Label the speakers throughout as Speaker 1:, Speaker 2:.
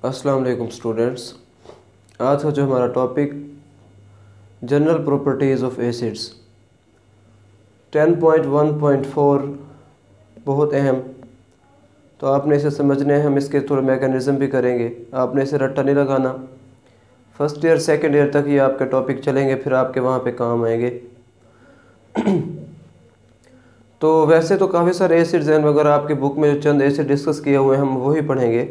Speaker 1: अस्सलाम वालेकुम स्टूडेंट्स। आज का जो हमारा topic general properties of acids 10.1.4 बहुत अहम, तो आपने इसे समझने हैं। हम इसके थोड़ा मैकेनिज़्म भी करेंगे। आपने इसे रट्टा नहीं लगाना। फर्स्ट ईयर सेकंड ईयर तक ये आपके टॉपिक चलेंगे, फिर आपके वहाँ पे काम आएंगे। तो वैसे तो काफ़ी सारे एसिड्स हैं, मगर आपके बुक में जो चंद एसिड डिस्कस किए हुए हैं हम वही पढ़ेंगे।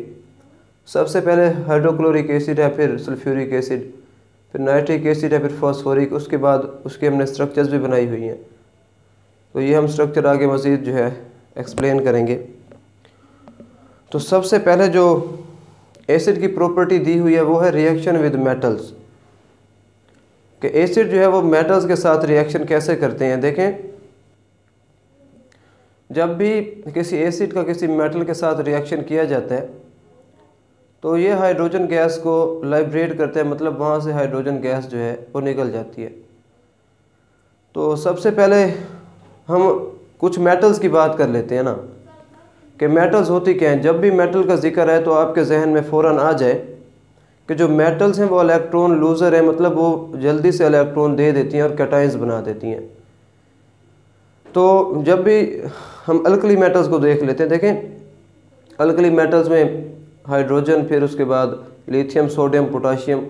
Speaker 1: सबसे पहले हाइड्रोक्लोरिक एसिड है, फिर सल्फ्यूरिक एसिड, फिर नाइट्रिक एसिड है, फिर फॉस्फोरिक। उसके बाद उसके हमने स्ट्रक्चर्स भी बनाई हुई हैं, तो ये हम स्ट्रक्चर आगे मज़ीद जो है एक्सप्लेन करेंगे। तो सबसे पहले जो एसिड की प्रॉपर्टी दी हुई है वो है रिएक्शन विद मेटल्स, कि एसिड जो है वो मेटल्स के साथ रिएक्शन कैसे करते हैं। देखें, जब भी किसी एसिड का किसी मेटल के साथ रिएक्शन किया जाता है तो ये हाइड्रोजन गैस को लाइब्रेट करते हैं, मतलब वहाँ से हाइड्रोजन गैस जो है वो निकल जाती है। तो सबसे पहले हम कुछ मेटल्स की बात कर लेते हैं ना, कि मेटल्स होती क्या हैं। जब भी मेटल का जिक्र है तो आपके जहन में फ़ौरन आ जाए कि जो मेटल्स हैं वो इलेक्ट्रॉन लूज़र है, मतलब वो जल्दी से इलेक्ट्रॉन दे देती हैं और कैटायंस बना देती हैं। तो जब भी हम अल्कली मेटल्स को देख लेते हैं, देखें अल्कली मेटल्स में हाइड्रोजन, फिर उसके बाद lithium, sodium, potassium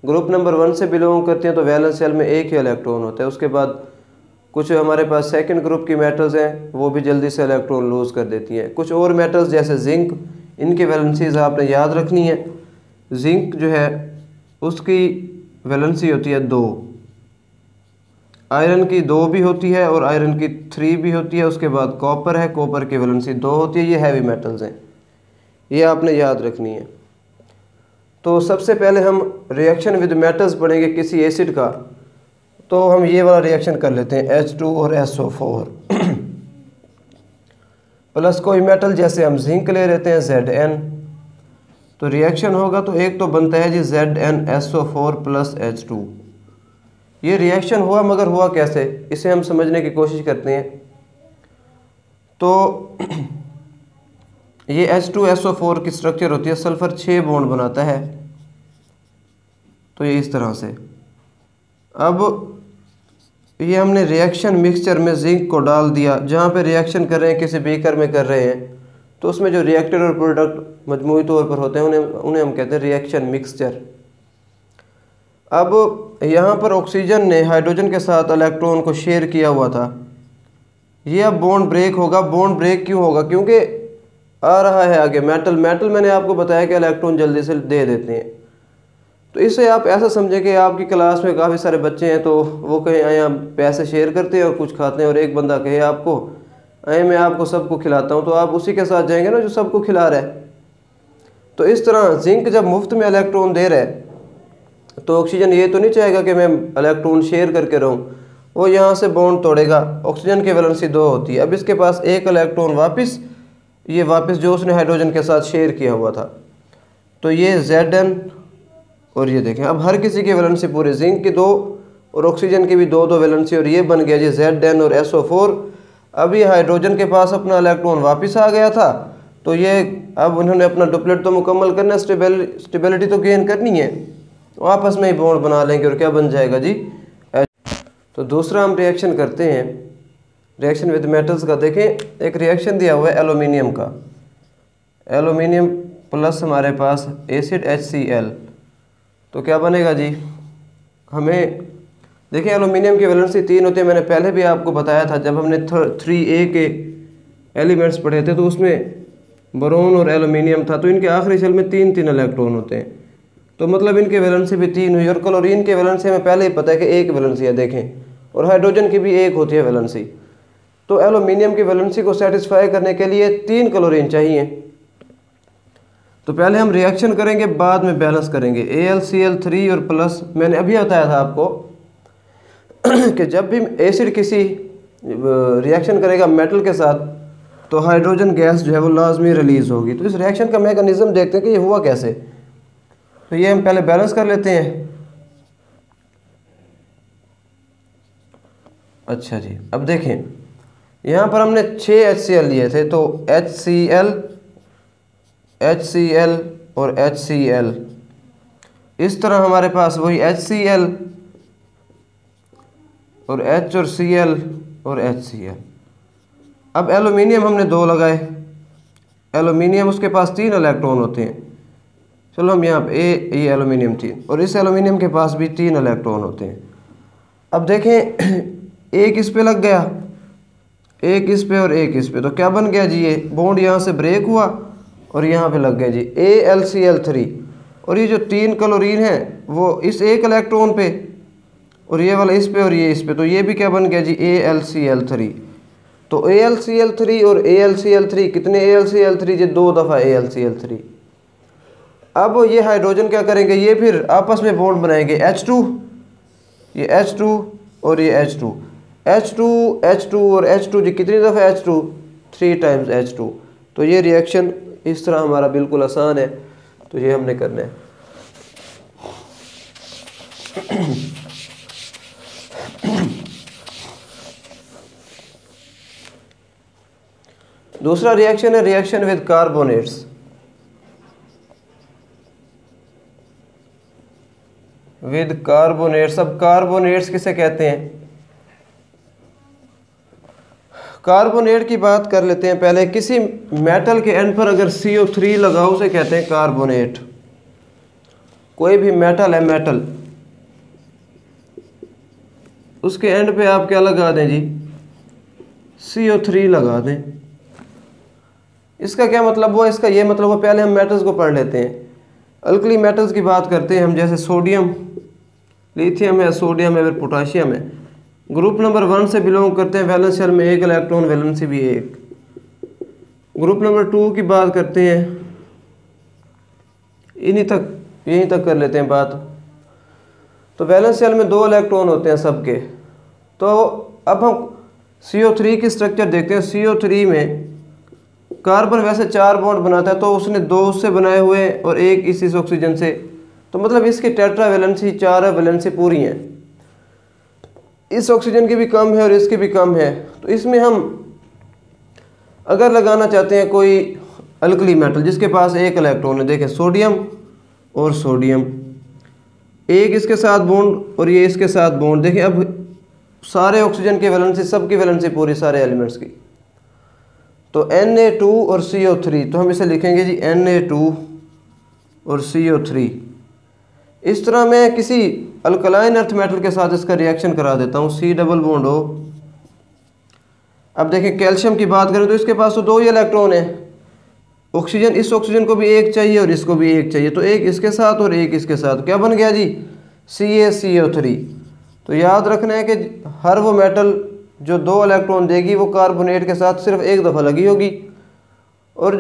Speaker 1: group number 1 से बिलोंग करते हैं, तो वैलेंस शेल में एक ही इलेक्ट्रॉन होता है। उसके बाद कुछ हमारे पास सेकंड ग्रुप की मेटल्स हैं, वो भी जल्दी से इलेक्ट्रॉन लूज़ कर देती हैं। कुछ और मेटल्स जैसे जिंक, इनकी वैलेंसीज आपने याद रखनी है। जिंक जो है उसकी वैलेंसी होती है 2, आयरन की 2 भी होती है और आयरन की 3 भी होती है। उसके बाद कॉपर है, कॉपर की वैलेंसी 2 होती है। ये हैवी मेटल्स हैं, ये आपने याद रखनी है। तो सबसे पहले हम रिएक्शन विद मेटल्स पढ़ेंगे किसी एसिड का, तो हम ये वाला रिएक्शन कर लेते हैं H2 और SO4 प्लस कोई मेटल, जैसे हम जिंक ले लेते हैं Zn। तो रिएक्शन होगा तो एक तो बनता है जी ZnSO4 प्लस H2। ये रिएक्शन हुआ, मगर हुआ कैसे, इसे हम समझने की कोशिश करते हैं। तो ये H2SO4 की स्ट्रक्चर होती है, सल्फ़र 6 बॉन्ड बनाता है, तो ये इस तरह से। अब ये हमने रिएक्शन मिक्सचर में जिंक को डाल दिया, जहाँ पे रिएक्शन कर रहे हैं किसी बीकर में कर रहे हैं, तो उसमें जो रिएक्टर और प्रोडक्ट मजमूई तौर पर होते हैं उन्हें हम कहते हैं रिएक्शन मिक्सचर। अब यहाँ पर ऑक्सीजन ने हाइड्रोजन के साथ इलेक्ट्रॉन को शेयर किया हुआ था, ये अब बॉन्ड ब्रेक होगा। बॉन्ड ब्रेक क्यों होगा? क्योंकि आ रहा है आगे मेटल मैंने आपको बताया कि इलेक्ट्रॉन जल्दी से दे देते हैं। तो इससे आप ऐसा समझें कि आपकी क्लास में काफ़ी सारे बच्चे हैं, तो वो कहें आए हम पैसे शेयर करते हैं और कुछ खाते हैं, और एक बंदा कहे आपको आए मैं आपको सबको खिलाता हूँ, तो आप उसी के साथ जाएंगे ना जो सबको खिला रहा है। तो इस तरह जिंक जब मुफ्त में इलेक्ट्रॉन दे रहा है तो ऑक्सीजन ये तो नहीं चाहेगा कि मैं इलेक्ट्रॉन शेयर करके रहूँ, वो यहाँ से बॉन्ड तोड़ेगा। ऑक्सीजन की वैलेंसी 2 होती है। अब इसके पास एक इलेक्ट्रॉन वापस जो उसने हाइड्रोजन के साथ शेयर किया हुआ था, तो ये Zn, और ये देखें अब हर किसी की वैलेंसी पूरे, जिंक की 2 और ऑक्सीजन की भी 2 वैलेंसी, और ये बन गया जी Zn और SO4। अब ये हाइड्रोजन के पास अपना इलेक्ट्रॉन वापस आ गया था, तो ये अब उन्होंने अपना डुप्लेट तो मुकम्मल करना, स्टेबिलिटी तो गेन करनी है, तो आपस में ही बॉन्ड बना लेंगे और क्या बन जाएगा जी H। तो दूसरा हम रिएक्शन करते हैं रिएक्शन विद मेटल्स का। देखें एक रिएक्शन दिया हुआ है एलुमिनियम का, एलुमिनियम प्लस हमारे पास एसिड HCl, तो क्या बनेगा जी। हमें देखिए एलुमिनियम की वैलेंसी 3 होती है। मैंने पहले भी आपको बताया था जब हमने 3A के एलिमेंट्स पढ़े थे, तो उसमें बोरोन और एलुमिनियम था, तो इनके आखिरी शेल में 3 इलेक्ट्रॉन होते हैं, तो मतलब इनके वैलेंसी भी 3 हुई। और क्लोरीन के वैलेंसी हमें पहले ही पता है कि 1 वैलेंसी है, देखें, और हाइड्रोजन की भी 1 होती है वैलेंसी। तो एलुमिनियम की वैलेंसी को सेटिस्फाई करने के लिए 3 क्लोरीन चाहिए। तो पहले हम रिएक्शन करेंगे, बाद में बैलेंस करेंगे। AlCl3 और प्लस, मैंने अभी बताया था आपको कि जब भी एसिड किसी रिएक्शन करेगा मेटल के साथ तो हाइड्रोजन गैस जो है वो लाजमी रिलीज होगी। तो इस रिएक्शन का मैकेनिज्म देखते हैं कि ये हुआ कैसे। तो ये हम पहले बैलेंस कर लेते हैं। अच्छा जी, अब देखें यहाँ पर हमने 6 HCl लिए थे, तो HCl और HCl। इस तरह हमारे पास वही HCl और H और Cl और HCl। अब एलुमिनियम हमने 2 लगाए, एलुमिनियम उसके पास 3 इलेक्ट्रॉन होते हैं। चलो हम यहाँ पे ये एलुमिनियम 3 और इस एलुमिनियम के पास भी 3 इलेक्ट्रॉन होते हैं। अब देखें एक इस पे लग गया, एक इस पे और एक इस पे, तो क्या बन गया जी, ये बॉन्ड यहाँ से ब्रेक हुआ और यहाँ पे लग गया जी AlCl3। और ये जो 3 क्लोरीन है वो इस एक इलेक्ट्रॉन पे और ये वाला इस पे और ये इस पे, तो ये भी क्या बन गया जी AlCl3। तो AlCl3 और AlCl3 कितने AlCl3 जी, 2 दफ़ा AlCl3। अब ये हाइड्रोजन क्या करेंगे, ये फिर आपस में बॉन्ड बनाएंगे H2, ये H2 और ये H2, H2 H2 और H2 जी कितनी दफ़ा H2, 3 टाइम्स H2। तो ये रिएक्शन इस तरह हमारा बिल्कुल आसान है, तो ये हमने करना है। दूसरा रिएक्शन है reaction with carbonates. With carbonates, अब कार्बोनेट्स किसे कहते हैं, कार्बोनेट की बात कर लेते हैं पहले। किसी मेटल के एंड पर अगर CO3 लगाओ उसे कहते हैं कार्बोनेट। कोई भी मेटल है, मेटल, उसके एंड पे आप क्या लगा दें जी, CO3 लगा दें। इसका क्या मतलब हुआ, इसका ये मतलब हुआ, पहले हम मेटल्स को पढ़ लेते हैं। अल्कली मेटल्स की बात करते हैं हम, जैसे सोडियम, लिथियम है, सोडियम है, फिर पोटाशियम है। ग्रुप नंबर 1 से बिलोंग करते हैं, वैलेंस शेल में 1 इलेक्ट्रॉन, वैलेंसी भी 1। ग्रुप नंबर 2 की बात करते हैं, यहीं तक कर लेते हैं बात। तो वैलेंस शेल में 2 इलेक्ट्रॉन होते हैं सबके। तो अब हम CO3 की स्ट्रक्चर देखते हैं। CO3 में कार्बन वैसे 4 बॉन्ड बनाता है, तो उसने 2 उससे बनाए हुए और एक इस ऑक्सीजन से, तो मतलब इसकी टेट्रा वैलेंसी 4 वैलेंसी पूरी हैं। इस ऑक्सीजन की भी कम है और इसकी भी कम है। तो इसमें हम अगर लगाना चाहते हैं कोई अल्कली मेटल जिसके पास 1 इलेक्ट्रॉन है, देखें सोडियम और सोडियम, एक इसके साथ बॉन्ड और ये इसके साथ बॉन्ड, देखें अब सारे ऑक्सीजन की वैलेंसी, सबकी वैलेंसी पूरी सारे एलिमेंट्स की। तो Na2 और CO3, तो हम इसे लिखेंगे जी Na2 और CO3। इस तरह मैं किसी अल्कलाइन अर्थ मेटल के साथ इसका रिएक्शन करा देता हूँ, C डबल बॉन्ड O। अब देखें कैल्शियम की बात करें तो इसके पास तो 2 ही इलेक्ट्रॉन है, ऑक्सीजन, इस ऑक्सीजन को भी 1 चाहिए और इसको भी 1 चाहिए, तो एक इसके साथ और एक इसके साथ, क्या बन गया जी CaCO3। तो याद रखना है कि हर वो मेटल जो 2 इलेक्ट्रॉन देगी वो कार्बोनेट के साथ सिर्फ 1 दफ़ा लगी होगी, और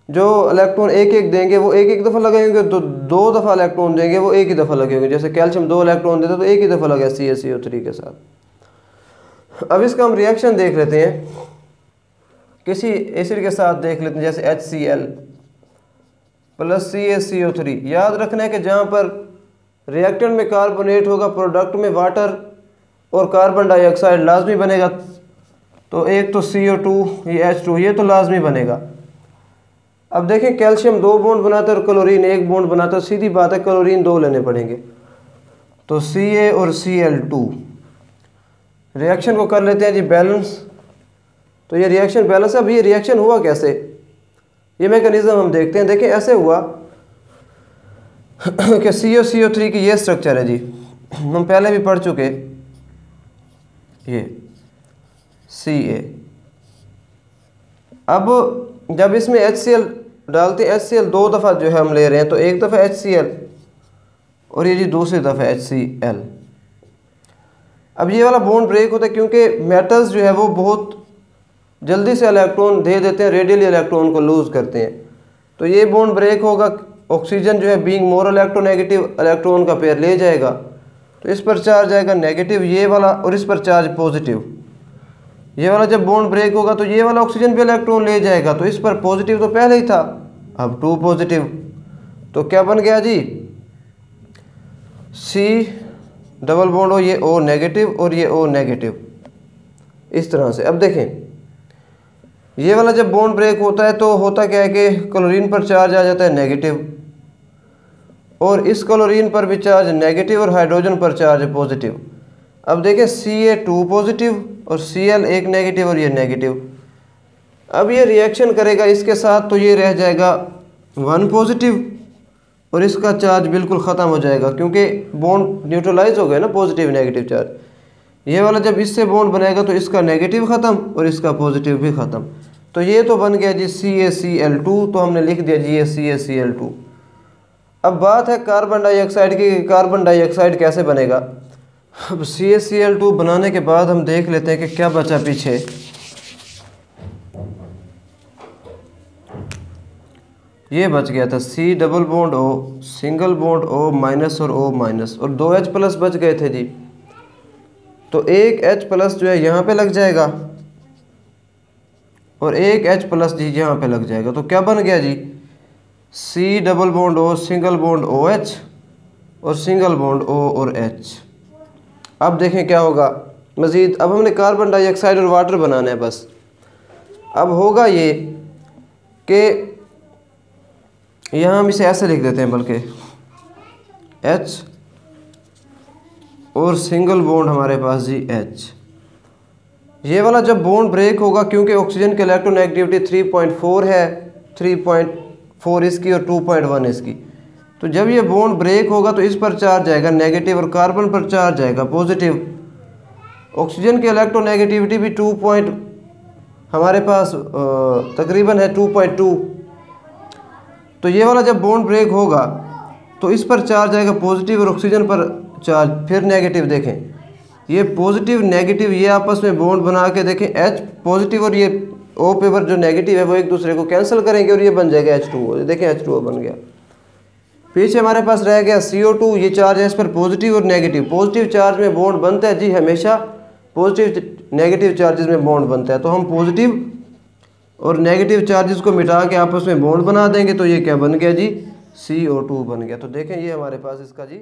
Speaker 1: जो इलेक्ट्रॉन 1-1 देंगे वो 1-1 दफ़ा लगाएंगे, तो 2 दफ़ा इलेक्ट्रॉन देंगे वो 1 ही दफ़ा लगेंगे। जैसे कैल्शियम 2 इलेक्ट्रॉन देते तो 1 ही दफ़ा लगा CaCO3 के साथ। अब इसका हम रिएक्शन देख लेते हैं, किसी एसिड के साथ देख लेते हैं, जैसे HCl प्लस CaCO3। याद रखना है कि जहाँ पर रिएक्टेंट में कार्बोनेट होगा, प्रोडक्ट में वाटर और कार्बन डाइऑक्साइड लाजमी बनेगा। तो एक तो CO2, ये H2, ये तो लाजमी बनेगा। अब देखें कैल्शियम 2 बॉन्ड बनाता है और क्लोरीन 1 बॉन्ड बनाता है, सीधी बात है क्लोरीन 2 लेने पड़ेंगे। तो Ca और Cl2 रिएक्शन को कर लेते हैं जी बैलेंस। तो ये रिएक्शन बैलेंस है। अब ये रिएक्शन हुआ कैसे, ये मैकेनिज्म हम देखते हैं। देखिए ऐसे हुआ कि CO3 की ये स्ट्रक्चर है जी, हम पहले भी पढ़ चुके, ये Ca। अब जब इसमें HCl डालते हैं, HCl 2 दफ़ा जो है हम ले रहे हैं, तो एक दफ़ा HCl और ये जी दूसरी दफ़ा HCl। अब ये वाला बॉन्ड ब्रेक होता है क्योंकि मेटल्स जो है वो बहुत जल्दी से इलेक्ट्रॉन दे देते हैं, रेडियली इलेक्ट्रॉन को लूज़ करते हैं। तो ये बॉन्ड ब्रेक होगा, ऑक्सीजन जो है बीइंग मोर इलेक्ट्रोनेगेटिव इलेक्ट्रॉन का पेयर ले जाएगा, तो इस पर चार्ज आएगा नेगेटिव ये वाला और इस पर चार्ज पॉजिटिव। ये वाला जब बॉन्ड ब्रेक होगा तो ये वाला ऑक्सीजन भी इलेक्ट्रॉन ले जाएगा, तो इस पर पॉजिटिव तो पहले ही था, अब 2 पॉजिटिव। तो क्या बन गया जी C डबल बॉन्ड हो, ये O नेगेटिव और ये O नेगेटिव, इस तरह से। अब देखें ये वाला जब बॉन्ड ब्रेक होता है तो होता क्या है कि क्लोरीन पर चार्ज आ जाता है नेगेटिव, और इस क्लोरीन पर भी चार्ज नेगेटिव और हाइड्रोजन पर चार्ज है पॉजिटिव। अब देखें Ca2 पॉजिटिव और Cl एक नेगेटिव और ये नेगेटिव। अब ये रिएक्शन करेगा इसके साथ तो ये रह जाएगा 1 पॉजिटिव और इसका चार्ज बिल्कुल ख़त्म हो जाएगा क्योंकि बॉन्ड न्यूट्रलाइज हो गया ना, पॉजिटिव नेगेटिव चार्ज। ये वाला जब इससे बॉन्ड बनेगा तो इसका नेगेटिव ख़त्म और इसका पॉजिटिव भी ख़त्म। तो ये तो बन गया जी CaCl2, तो हमने लिख दिया जी ये CaCl2। अब बात है कार्बन डाइऑक्साइड की, कार्बन डाइऑक्साइड कैसे बनेगा। अब CaCl2 बनाने के बाद हम देख लेते हैं कि क्या बचा पीछे। ये बच गया था C double bond O, single bond O minus और O माइनस, और 2 H प्लस बच गए थे जी। तो एक H प्लस जो है यहाँ पे लग जाएगा और एक H प्लस जी यहाँ पे लग जाएगा। तो क्या बन गया जी, C double bond O, single bond OH और सिंगल बॉन्ड O और H। अब देखें क्या होगा मज़ीद। अब हमने कार्बन डाइऑक्साइड और वाटर बनाना है बस। अब होगा ये कि यहाँ हम इसे ऐसे लिख देते हैं, बल्कि H और सिंगल बॉन्ड हमारे पास जी H। ये वाला जब बॉन्ड ब्रेक होगा, क्योंकि ऑक्सीजन की इलेक्ट्रोनेगेटिविटी 3.4 है, 3.4 इसकी और 2.1 इसकी, तो जब ये बॉन्ड ब्रेक होगा तो इस पर चार्ज आएगा नेगेटिव और कार्बन पर चार्ज आएगा पॉजिटिव। ऑक्सीजन की इलेक्ट्रोनेगेटिविटी भी हमारे पास तकरीबन है 2.2। तो ये वाला जब बॉन्ड ब्रेक होगा तो इस पर चार्ज आएगा पॉजिटिव और ऑक्सीजन पर चार्ज फिर नेगेटिव। देखें ये पॉजिटिव नेगेटिव ये आपस में बॉन्ड बना के देखें, H पॉजिटिव और ये O पेपर जो नेगेटिव है वो एक दूसरे को कैंसिल करेंगे और ये बन जाएगा H2O। देखें H2O बन गया। पीछे हमारे पास रह गया CO2, ये चार्ज है इस पर पॉजिटिव और नेगेटिव। पॉजिटिव चार्ज में बॉन्ड बनता है जी, हमेशा पॉजिटिव नेगेटिव चार्जेस में बॉन्ड बनता है। तो हम पॉजिटिव और नेगेटिव चार्जेस को मिटा के आपस में बॉन्ड बना देंगे तो ये क्या बन गया जी, CO2 बन गया। तो देखें ये हमारे पास इसका जी